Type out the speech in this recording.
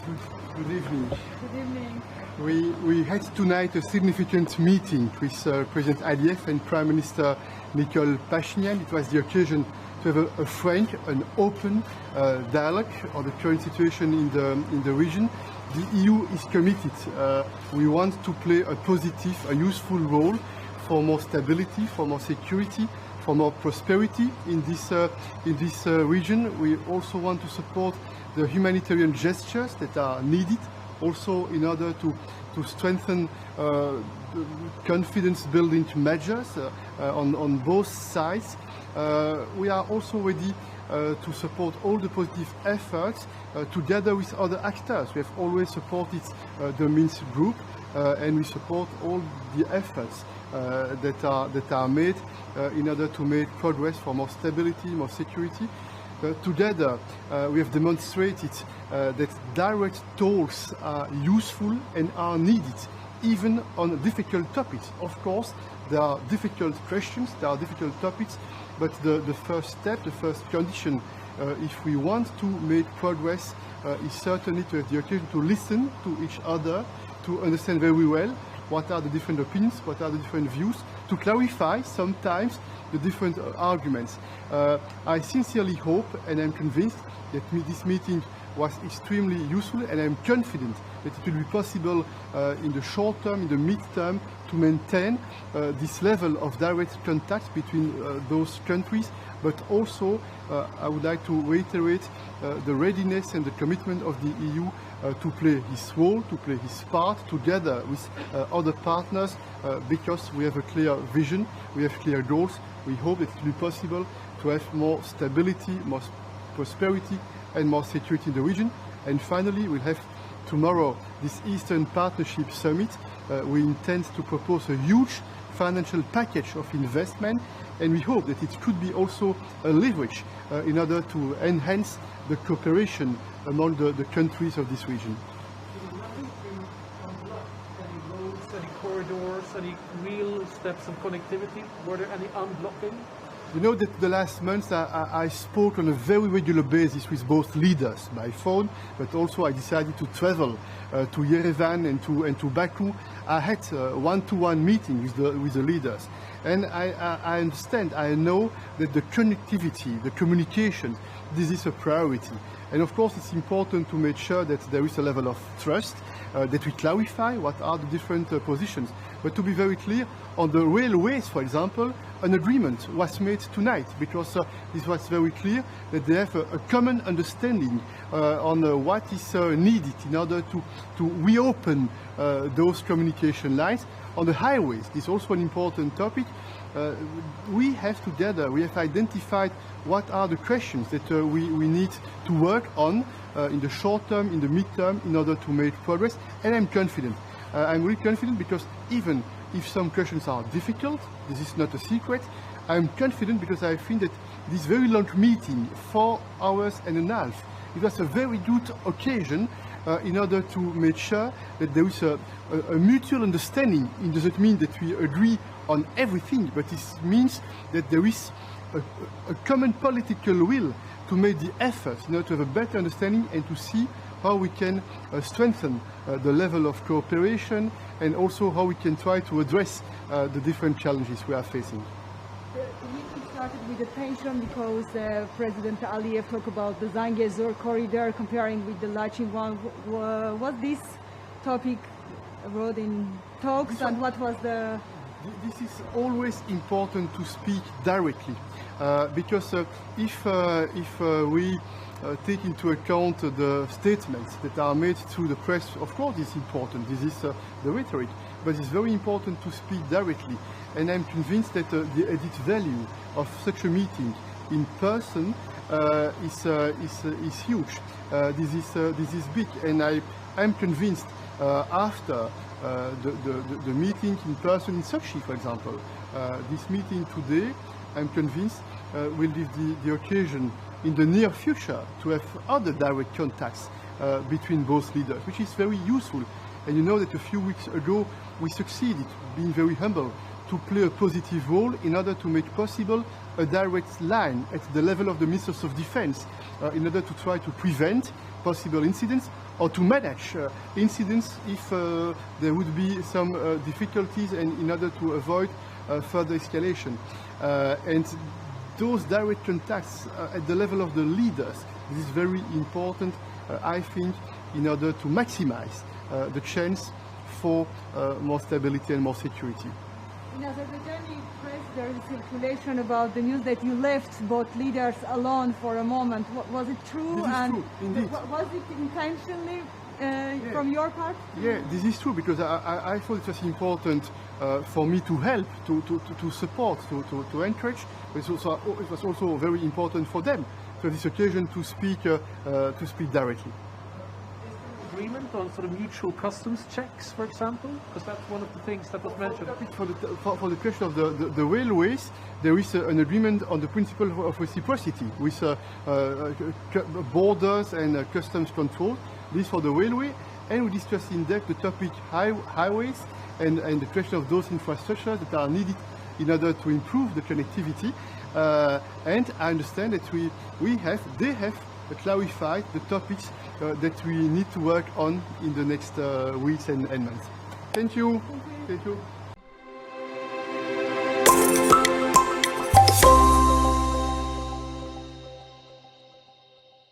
Good evening. Good evening. We had tonight a significant meeting with President Ալիևը and Prime Minister Փաշինyan. It was the occasion to have a frank and open dialogue on the current situation in the region. The EU is committed. We want to play a positive, a useful role for more stability, for more security, for more prosperity in this region. We also want to support the humanitarian gestures that are needed, also in order to strengthen confidence-building measures on both sides. We are also ready to support all the positive efforts together with other actors. We have always supported the Minsk group and we support all the efforts that are made in order to make progress for more stability, more security. Together, we have demonstrated that direct talks are useful and are needed, even on difficult topics. Of course, there are difficult questions, there are difficult topics, but the first step, the first condition, if we want to make progress, is certainly to have the occasion to listen to each other, to understand very well what are the different opinions, what are the different views, to clarify sometimes the different arguments. I sincerely hope and I'm convinced that this meeting was extremely useful, and I'm confident that it will be possible in the short term, in the mid-term, to maintain this level of direct contact between those countries, but also I would like to reiterate the readiness and the commitment of the EU to play his role, to play his part together with other partners, because we have a clear vision, we have clear goals. We hope that it will be possible to have more stability, more prosperity and more security in the region. And finally, we'll have tomorrow this Eastern Partnership Summit. We intend to propose a huge financial package of investment, and we hope that it could be also a leverage in order to enhance the cooperation among the countries of this region. Any roads, any corridors, any real steps of connectivity? Were there any unblocking? You know that the last months I spoke on a very regular basis with both leaders by phone, but also I decided to travel to Yerevan and to Baku. I had one-to-one meeting with the leaders, and I understand, I know that the connectivity, the communication, this is a priority. And of course it's important to make sure that there is a level of trust, that we clarify what are the different positions. But to be very clear, on the railways, for example, an agreement was made tonight, because this was very clear that they have a common understanding on what is needed in order to reopen those communication lines. On the highways, this is also an important topic. We have identified what are the questions that we need to work on in the short term, in the mid-term, in order to make progress. And I'm confident. I'm really confident because even if some questions are difficult, this is not a secret, I'm confident because I think that this very long meeting, 4 hours and a half, it was a very good occasion in order to make sure that there is a mutual understanding. It doesn't mean that we agree on everything, but it means that there is a common political will to make the effort in order to have a better understanding and to see how we can strengthen the level of cooperation, and also how we can try to address the different challenges we are facing. The meeting started with the tension because President Ալիևը talked about the Zangezur corridor comparing with the Lachin one. Was this topic brought in talks, and what was the... This is always important to speak directly, because if we take into account the statements that are made through the press, of course it's important, this is the rhetoric, but it's very important to speak directly. And I'm convinced that the added value of such a meeting in person is huge. This is big, and I'm convinced after the meeting in person in Sochi, for example, this meeting today, I'm convinced will give the occasion in the near future to have other direct contacts between both leaders, which is very useful. And you know that a few weeks ago we succeeded, being very humble, to play a positive role in order to make possible a direct line at the level of the Ministers of Defense in order to try to prevent possible incidents or to manage incidents if there would be some difficulties and in order to avoid further escalation. And those direct contacts at the level of the leaders, this is very important, I think, in order to maximize the chance for more stability and more security. In Azerbaijani press, there is circulation about the news that you left both leaders alone for a moment. Was it true? This is true, indeed. Was it intentionally from your part? Yeah, this is true, because I thought it was important for me to help, to support, to encourage. But it was also very important for them, for this occasion, to speak directly. Agreement on sort of mutual customs checks, for example? Because that's one of the things that was mentioned. For the question of the railways, there is an agreement on the principle of reciprocity with borders and customs control. This for the railway, and we discussed in depth the topic highways and the question of those infrastructures that are needed in order to improve the connectivity. And I understand that they have clarified the topics that we need to work on in the next weeks and months. Thank you. Thank you. Thank you.